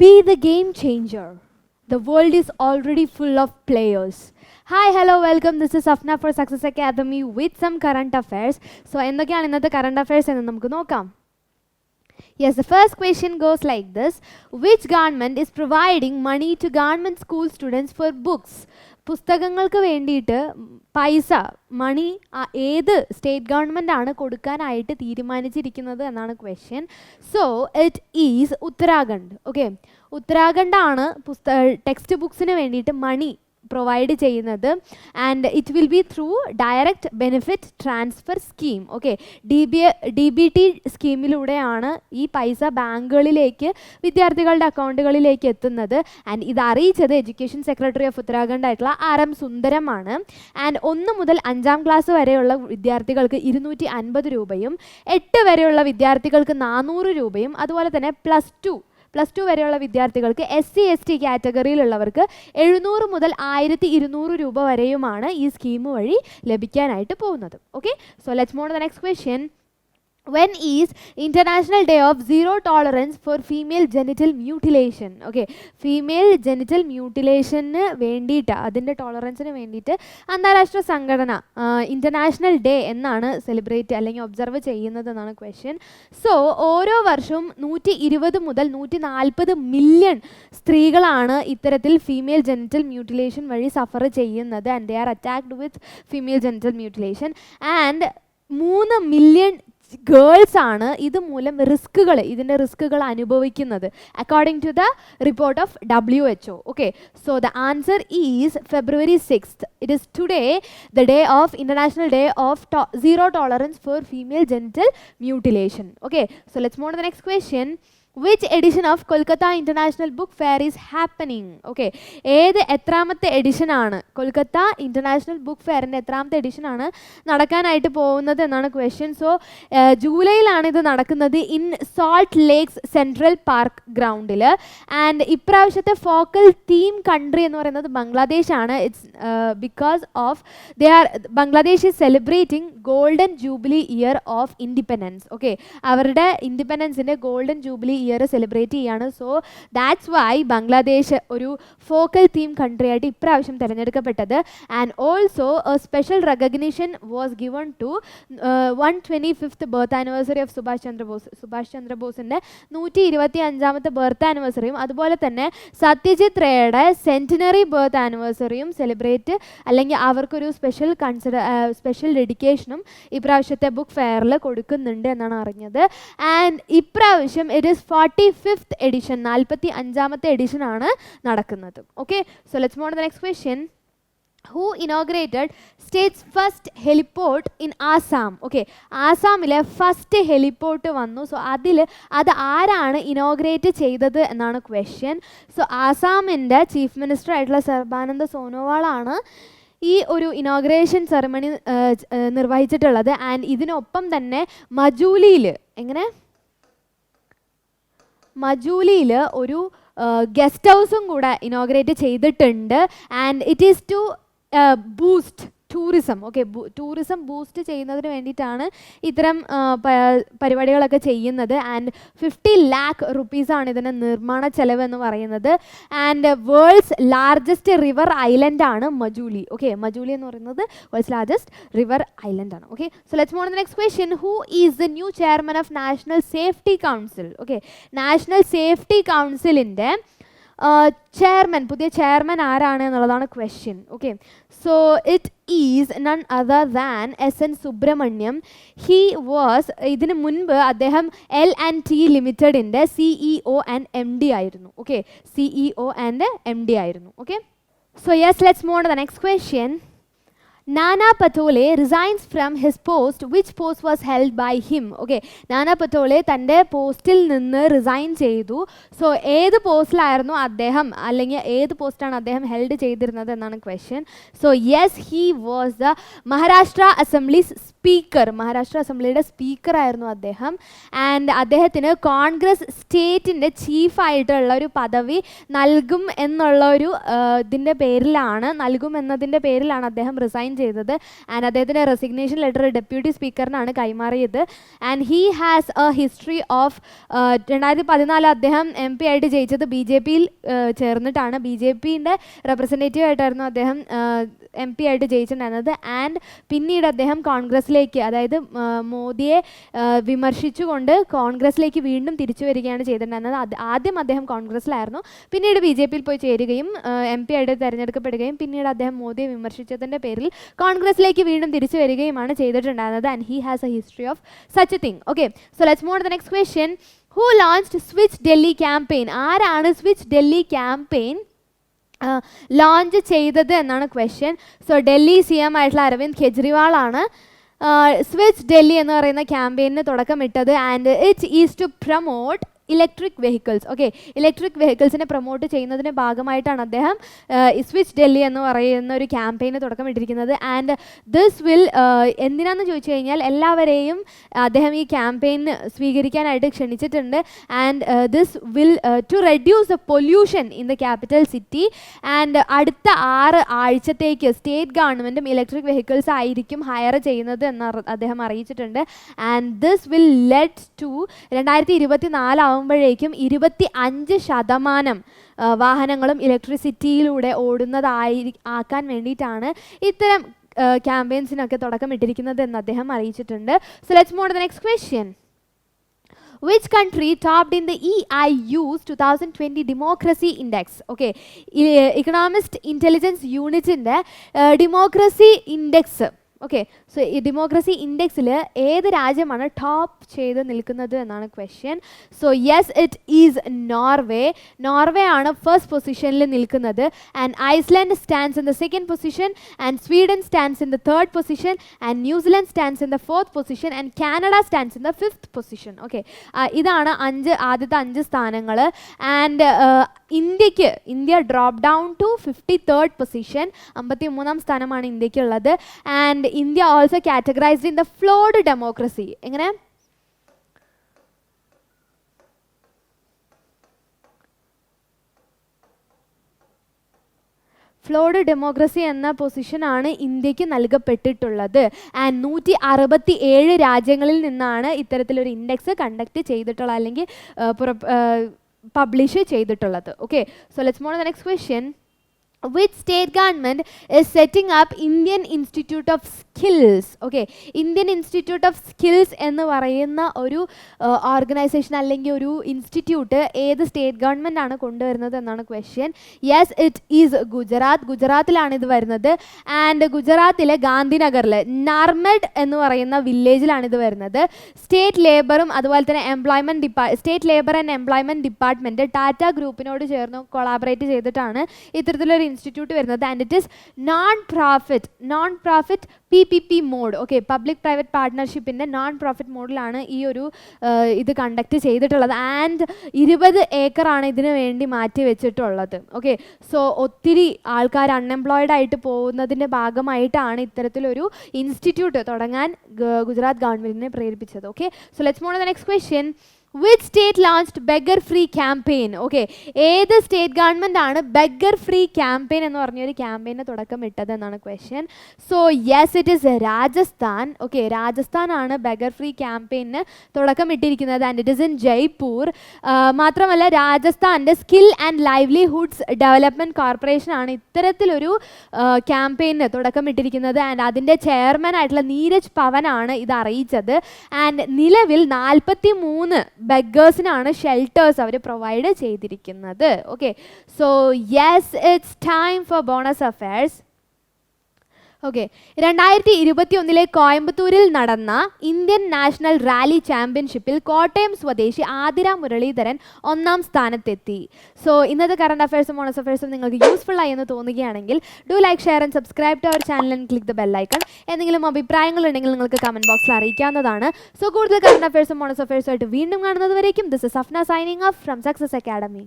Be the game changer. The world is already full of players. Hi, hello, welcome. This is Safna for Success Academy with some current affairs. So, എന്തൊക്കെയാണ് ഇന്നത്തെ current affairs എന്ന് നമുക്ക് നോക്കാം. Yes, the first question goes like this. Which government is providing money to government school students for books? പുസ്തകങ്ങൾക്ക് വേണ്ടിയിട്ട് പൈസ മണി ഏത് state government ആണ് കൊടുക്കാനായിട്ട് തീരുമാനിച്ചിരിക്കുന്നത് എന്നാണ് question. So it is Uttarakhand. Okay, ഉത്തരാഖണ്ഡാണ് ടെക്സ്റ്റ് ബുക്സിന് വേണ്ടിയിട്ട് മണി പ്രൊവൈഡ് ചെയ്യുന്നത്. And it will be through direct benefit transfer scheme. Okay, DBT സ്കീമിലൂടെയാണ് ഈ പൈസ ബാങ്കുകളിലേക്ക് വിദ്യാർത്ഥികളുടെ അക്കൗണ്ടുകളിലേക്ക് എത്തുന്നത്. ആൻഡ് ഇത് അറിയിച്ചത് എഡ്യൂക്കേഷൻ സെക്രട്ടറി ഓഫ് ഉത്തരാഖണ്ഡ് ആയിട്ടുള്ള RM സുന്ദരമാണ്. ആൻഡ് 1 മുതൽ 5ാം ക്ലാസ് വരെയുള്ള വിദ്യാർത്ഥികൾക്ക് 250 രൂപയും 8 വരെയുള്ള വിദ്യാർത്ഥികൾക്ക് 400 രൂപയും അതുപോലെ തന്നെ പ്ലസ് ടു വരെയുള്ള വിദ്യാർത്ഥികൾക്ക് SC/ST കാറ്റഗറിയിലുള്ളവർക്ക് 700 മുതൽ 1200 രൂപ വരെയുമാണ് ഈ സ്കീം വഴി ലഭിക്കാനായിട്ട് പോകുന്നത്. Okay, so let's move to the next question. When is International Day of Zero Tolerance for Female Genital Mutilation? Okay, female genital mutilation വേണ്ടിയിട്ട് അതിൻ്റെ ടോളറൻസിന് വേണ്ടിയിട്ട് അന്താരാഷ്ട്ര സംഘടന ഇൻ്റർനാഷണൽ ഡേ എന്നാണ് സെലിബ്രേറ്റ് അല്ലെങ്കിൽ ഒബ്സർവ് ചെയ്യുന്നത് എന്നാണ് ക്വസ്റ്റ്യൻ. സോ ഓരോ വർഷവും 120 മുതൽ 140 മില്യൺ സ്ത്രീകളാണ് ഇത്തരത്തിൽ ഫീമെയിൽ ജെനിറ്റൽ മ്യൂട്ടിലേഷൻ വഴി സഫർ ചെയ്യുന്നത്. And they are attacked with female genital mutilation. And 3 million girls ആണ് ഇതുമൂലം ഇതിൻ്റെ റിസ്കുകൾ അനുഭവിക്കുന്നത് according to the report of WHO. Okay, so the answer is February 6th. It is today the day of international day of zero tolerance for female genital mutilation. Okay, so let's move to the next question. Which edition of Kolkata International Book Fair is happening? Okay, എത്രാമത്തെ edition ആണ് Kolkata international book ഫെയറിൻ്റെ എത്രാമത്തെ edition ആണ് നടക്കാനായിട്ട് പോകുന്നത് എന്നാണ് question. So ജൂലൈയിലാണ് ഇത് നടക്കുന്നത് in salt lakes central park ഗ്രൗണ്ടിൽ. ആൻഡ് ഇപ്രാവശ്യത്തെ ഫോക്കൽ തീം കൺട്രി എന്ന് പറയുന്നത് ബംഗ്ലാദേശാണ്. It's because of Bangladesh is celebrating golden jubilee year of independence. Okay, അവരുടെ ഇൻഡിപെൻഡൻസിൻ്റെ ഗോൾഡൻ ജൂബിലി ഇയർ സെലിബ്രേറ്റ് ചെയ്യാണ്. സോ ദാറ്റ്സ് വൈ ബംഗ്ലാദേശ് ഒരു ഫോക്കൽ തീം കൺട്രി ആയിട്ട് ഇപ്രാവശ്യം തിരഞ്ഞെടുക്കപ്പെട്ടത്. And also a special recognition was given to 125th birth anniversary of Subhash Chandra ബോസിൻ്റെ 125ാമത്തെ birth ആനിവേഴ്സറിയും അതുപോലെ തന്നെ സത്യജിത് റേയുടെ സെൻറ്റിനറി ബർത്ത് ആനിവേഴ്സറിയും സെലിബ്രേറ്റ് അല്ലെങ്കിൽ അവർക്കൊരു സ്പെഷ്യൽ ഡെഡിക്കേഷനും ഇപ്രാവശ്യത്തെ ബുക്ക് ഫെയറിൽ കൊടുക്കുന്നുണ്ട് എന്നാണ് അറിഞ്ഞത്. ആൻഡ് ഇപ്രാവശ്യം ഇറ്റ് ഈസ് 45th എഡിഷൻ, 45ാമത്തെ എഡിഷൻ ആണ് നടക്കുന്നത്. Okay, so let's move to the next question. Who inaugurated state's first heliport in Assam? Okay, ആസാമിലെ ഫസ്റ്റ് ഹെലിപോർട്ട് വന്നു. സോ അത് ആരാണ് ഇനോഗ്രേറ്റ് ചെയ്തത് എന്നാണ് ക്വസ്റ്റ്യൻ. സോ ആസാമിൻ്റെ ചീഫ് മിനിസ്റ്റർ ആയിട്ടുള്ള സർബാനന്ദ സോനോവാളാണ് ഈ ഒരു ഇനോഗ്രേഷൻ സെറമണി നിർവഹിച്ചിട്ടുള്ളത്. ആൻഡ് ഇതിനൊപ്പം തന്നെ മജൂലിയിൽ ഒരു ഗസ്റ്റ് ഹൗസും കൂടെ ഇനോഗ്രേറ്റ് ചെയ്തിട്ടുണ്ട്. And it is to boost tourism. Okay, tourism boost ചെയ്യുന്നതിന് വേണ്ടിയിട്ടാണ് ഇത്തരം പരിപാടികളൊക്കെ ചെയ്യുന്നത്. ആൻഡ് 50 lakh rupees-ആണ് ഇതിൻ്റെ നിർമ്മാണ ചെലവ് എന്ന് പറയുന്നത്. ആൻഡ് വേൾഡ്സ് ലാർജസ്റ്റ് റിവർ ഐലൻഡാണ് മജൂലി. ഓക്കെ, മജൂലി എന്ന് പറയുന്നത് വേൾഡ്സ് ലാർജസ്റ്റ് റിവർ ഐലൻഡാണ്. Okay, so let's move to the next question. Who is the new chairman of national safety council? Okay, national safety കൗൺസിലിൻ്റെ പുതിയ ചെയർമാൻ ആരാണ് എന്നുള്ളതാണ് question. Okay, so it is none other than SN Subrahmanyam. ഇതിന് മുൻപ് അദ്ദേഹം L&T ലിമിറ്റഡിൻ്റെ CEO and MD ആയിരുന്നു. Okay, CEO and MD ആയിരുന്നു. Okay, so yes, let's move to the next question. Nana Patole resigns from his post. Which post was held by him? Okay, Nana Patole തൻ്റെ പോസ്റ്റിൽ നിന്ന് resign ചെയ്തു. So ഏത് പോസ്റ്റിലായിരുന്നു അദ്ദേഹം അല്ലെങ്കിൽ ഏത് പോസ്റ്റാണ് അദ്ദേഹം ഹെൽഡ് ചെയ്തിരുന്നത് എന്നാണ് question. So yes, he was the Maharashtra അസംബ്ലിയുടെ സ്പീക്കറായിരുന്നു അദ്ദേഹം. ആൻഡ് അദ്ദേഹത്തിന് കോൺഗ്രസ് സ്റ്റേറ്റിൻ്റെ ചീഫായിട്ടുള്ള ഒരു പദവി നൽകുമെന്നതിൻ്റെ പേരിലാണ് അദ്ദേഹം റിസൈൻ ചെയ്തത്. ആൻഡ് അദ്ദേഹത്തിൻ്റെ റെസിഗ്നേഷൻ ലെറ്റർ ഡെപ്യൂട്ടി സ്പീക്കറിനാണ് കൈമാറിയത്. And he has a history of 2014 അദ്ദേഹം MP ആയിട്ട് ജയിച്ചത് BJP-യിൽ ചേർന്നിട്ടാണ്. BJP-ൻ്റെ റെപ്രസെൻറ്റേറ്റീവ് ആയിട്ടായിരുന്നു അദ്ദേഹം MP ആയിട്ട് ജയിച്ചിട്ടുണ്ടായിരുന്നത്. ആൻഡ് പിന്നീട് അദ്ദേഹം കോൺഗ്രസ്സിലേക്ക്, അതായത് മോദിയെ വിമർശിച്ചുകൊണ്ട് കോൺഗ്രസ്സിലേക്ക് വീണ്ടും തിരിച്ചു വരികയാണ് ചെയ്തിട്ടുണ്ടായിരുന്നത്. ആദ്യം അദ്ദേഹം കോൺഗ്രസ്സിലായിരുന്നു, പിന്നീട് BJP-യിൽ പോയി ചേരുകയും MP ആയിട്ട് തിരഞ്ഞെടുക്കപ്പെടുകയും പിന്നീട് അദ്ദേഹം മോദിയെ വിമർശിച്ചതിൻ്റെ പേരിൽ കോൺഗ്രസ്സിലേക്ക് വീണ്ടും തിരിച്ചു വരികയുമാണ് ചെയ്തിട്ടുണ്ടായിരുന്നത്. And he has a history of such a thing. Okay, so let's move to the next question. Who launched switch Delhi campaign? ആരാണ് സ്വിച്ച് ഡൽഹി ക്യാമ്പയിൻ ലോഞ്ച് ചെയ്തത് എന്നാണ് ക്വസ്റ്റ്യൻ. സോ ഡൽഹി CM ആയിട്ടുള്ള അരവിന്ദ് കെജ്രിവാളാണ് സ്വിച്ച് ഡൽഹി എന്ന് പറയുന്ന ക്യാമ്പയിന് തുടക്കമിട്ടത്. And it is to promote electric vehicles. Okay, electric വെഹിക്കിൾസിനെ promote ചെയ്യുന്നതിൻ്റെ ഭാഗമായിട്ടാണ് അദ്ദേഹം സ്വിച്ച് ഡൽഹി എന്ന് പറയുന്ന ഒരു ക്യാമ്പയിന് തുടക്കമിട്ടിരിക്കുന്നത്. ആൻഡ് ദിസ് വിൽ എന്തിനാന്ന് ചോദിച്ചു കഴിഞ്ഞാൽ എല്ലാവരെയും അദ്ദേഹം ഈ ക്യാമ്പയിന് സ്വീകരിക്കാനായിട്ട് ക്ഷണിച്ചിട്ടുണ്ട്. And this will to reduce the pollution in the capital city. And അടുത്ത 6 ആഴ്ചത്തേക്ക് സ്റ്റേറ്റ് ഗവൺമെൻറ്റും ഇലക്ട്രിക് വെഹിക്കിൾസ് ആയിരിക്കും ഹയർ ചെയ്യുന്നത് എന്ന് അദ്ദേഹം അറിയിച്ചിട്ടുണ്ട്. And this will lead to 2024 ആകുമ്പോഴേക്കും 25% വാഹനങ്ങളും ഇലക്ട്രിസിറ്റിയിലൂടെ ആക്കാൻ വേണ്ടിയിട്ടാണ് ഇത്തരം ക്യാമ്പയിൻസിനൊക്കെ തുടക്കമിട്ടിരിക്കുന്നത് എന്ന് അദ്ദേഹം അറിയിച്ചിട്ടുണ്ട്. So let's move to the next question. Which country topped in the EIU's 2020 Democracy Index? Okay, Economist Intelligence Unit-ന്റെ Democracy Index. ഓക്കെ, സോ ഈ ഡെമോക്രസി ഇൻഡെക്സിൽ ഏത് രാജ്യമാണ് ടോപ്പ് ചെയ്ത് നിൽക്കുന്നത് എന്നാണ് question. So yes, it is Norway. Norway ആണ് first പൊസിഷനിൽ നിൽക്കുന്നത്. And Iceland stands in the second position, and Sweden stands in the third position, and New Zealand stands in the fourth position, and Canada stands in the fifth position. Okay, ഇതാണ് ആദ്യത്തെ 5 സ്ഥാനങ്ങൾ. And India drop down to 53rd position. 53ാം സ്ഥാനമാണ് ഇന്ത്യക്കുള്ളത്. And India also categorized in the flawed democracy. എങ്ങനെ? Flawed democracy എന്ന പൊസിഷനാണ് ഇന്ത്യക്ക് നൽകപ്പെട്ടിട്ടുള്ളത്. And 167 രാജ്യങ്ങളിൽ നിന്നാണ് ഇത്തരത്തിലൊരു ഇൻഡെക്സ് കണ്ടക്ട് ചെയ്തിട്ടുള്ളത്, അല്ലെങ്കിൽ പബ്ലിഷ് ചെയ്തിട്ടുള്ളത്. Okay, so let's move to the next question. Which state government is setting up Indian Institute of Skills? Okay, Indian Institute of Skills എന്ന് പറയുന്ന ഒരു ഓർഗനൈസേഷൻ അല്ലെങ്കിൽ ഒരു ഇൻസ്റ്റിറ്റ്യൂട്ട് ഏത് സ്റ്റേറ്റ് ഗവൺമെൻറ് ആണ് കൊണ്ടുവരുന്നത് എന്നാണ് ക്വസ്റ്റ്യൻ. യെസ്, ഇറ്റ് ഈസ് ഗുജറാത്തിലാണ് ഇത് വരുന്നത്. ആൻഡ് ഗുജറാത്തിലെ ഗാന്ധിനഗറിൽ നർമഡ് എന്ന് പറയുന്ന വില്ലേജിലാണ് ഇത് വരുന്നത്. സ്റ്റേറ്റ് ലേബറും അതുപോലെ തന്നെ state labour and employment department Tata ഗ്രൂപ്പിനോട് ചേർന്ന് കൊളാബറേറ്റ് ചെയ്തിട്ടാണ് ഇത്തരത്തിലൊരു ഇൻസ്റ്റിറ്റ്യൂട്ട് വരുന്നത്. And it is non profit PPP mode. Okay, public private പാർട്ട്ണർഷിപ്പിൻ്റെ നോൺ പ്രോഫിറ്റ് മോഡിലാണ് ഈ ഒരു ഇത് കണ്ടക്ട് ചെയ്തിട്ടുള്ളത്. ആൻഡ് 20 ഏക്കറാണ് ഇതിനു വേണ്ടി മാറ്റി വെച്ചിട്ടുള്ളത്. ഓക്കെ, സോ ഒത്തിരി ആൾക്കാർ അൺഎംപ്ലോയിഡ് ആയിട്ട് പോകുന്നതിൻ്റെ ഭാഗമായിട്ടാണ് ഇത്തരത്തിലൊരു ഇൻസ്റ്റിറ്റ്യൂട്ട് തുടങ്ങാൻ ഗുജറാത്ത് ഗവൺമെൻറ്റിനെ പ്രേരിപ്പിച്ചത്. Okay, so let's move to the next question. Which state launched beggar free campaign? Okay, ഏത് സ്റ്റേറ്റ് ഗവൺമെൻറ് ആണ് beggar free campaign എന്ന് പറഞ്ഞൊരു ക്യാമ്പയിന് തുടക്കം ഇട്ടത് എന്നാണ് question. So yes, it is Rajasthan. Okay, രാജസ്ഥാനാണ് beggar free campaign തുടക്കം ഇട്ടിരിക്കുന്നത്. And it is in Jaipur. മാത്രമല്ല രാജസ്ഥാൻ്റെ സ്കിൽ ആൻഡ് ലൈവ്ലിഹുഡ്സ് ഡെവലപ്മെൻറ്റ് കോർപ്പറേഷനാണ് ഇത്തരത്തിലൊരു ക്യാമ്പയിന് തുടക്കം ഇട്ടിരിക്കുന്നത്. ആൻഡ് അതിൻ്റെ ചെയർമാൻ ആയിട്ടുള്ള നീരജ് പവനാണ് ഇത് അറിയിച്ചത്. ആൻഡ് നിലവിൽ 43 ബെഗേഴ്സിനാണ് ഷെൽട്ടേഴ്സ് അവർ പ്രൊവൈഡ് ചെയ്തിരിക്കുന്നത്. Okay, so yes, it's time for bonus affairs. Okay, 2021 കോയമ്പത്തൂരിൽ നടന്ന ഇന്ത്യൻ നാഷണൽ റാലി ചാമ്പ്യൻഷിപ്പിൽ കോട്ടയം സ്വദേശി ആതിര മുരളീധരൻ 1ാം സ്ഥാനത്തെത്തി. സോ ഇന്നത്തെ കറണ്ട് അഫയേഴ്സും ബോണസ് അഫയേഴ്സും നിങ്ങൾക്ക് യൂസ്ഫുൾ ആയി എന്ന് തോന്നുകയാണെങ്കിൽ do like, share and subscribe to our channel and click the bell icon. എന്തെങ്കിലും അഭിപ്രായങ്ങളുണ്ടെങ്കിൽ നിങ്ങൾക്ക് കമൻറ്റ് ബോക്സിൽ അറിയിക്കാവുന്നതാണ്. സോ കൂടുതൽ കറണ്ട് അഫയേഴ്സും ബോണസ് അഫയേഴ്സും ആയിട്ട് വീണ്ടും കാണുന്നത് വരേക്കും this is Safna signing off from Success academy.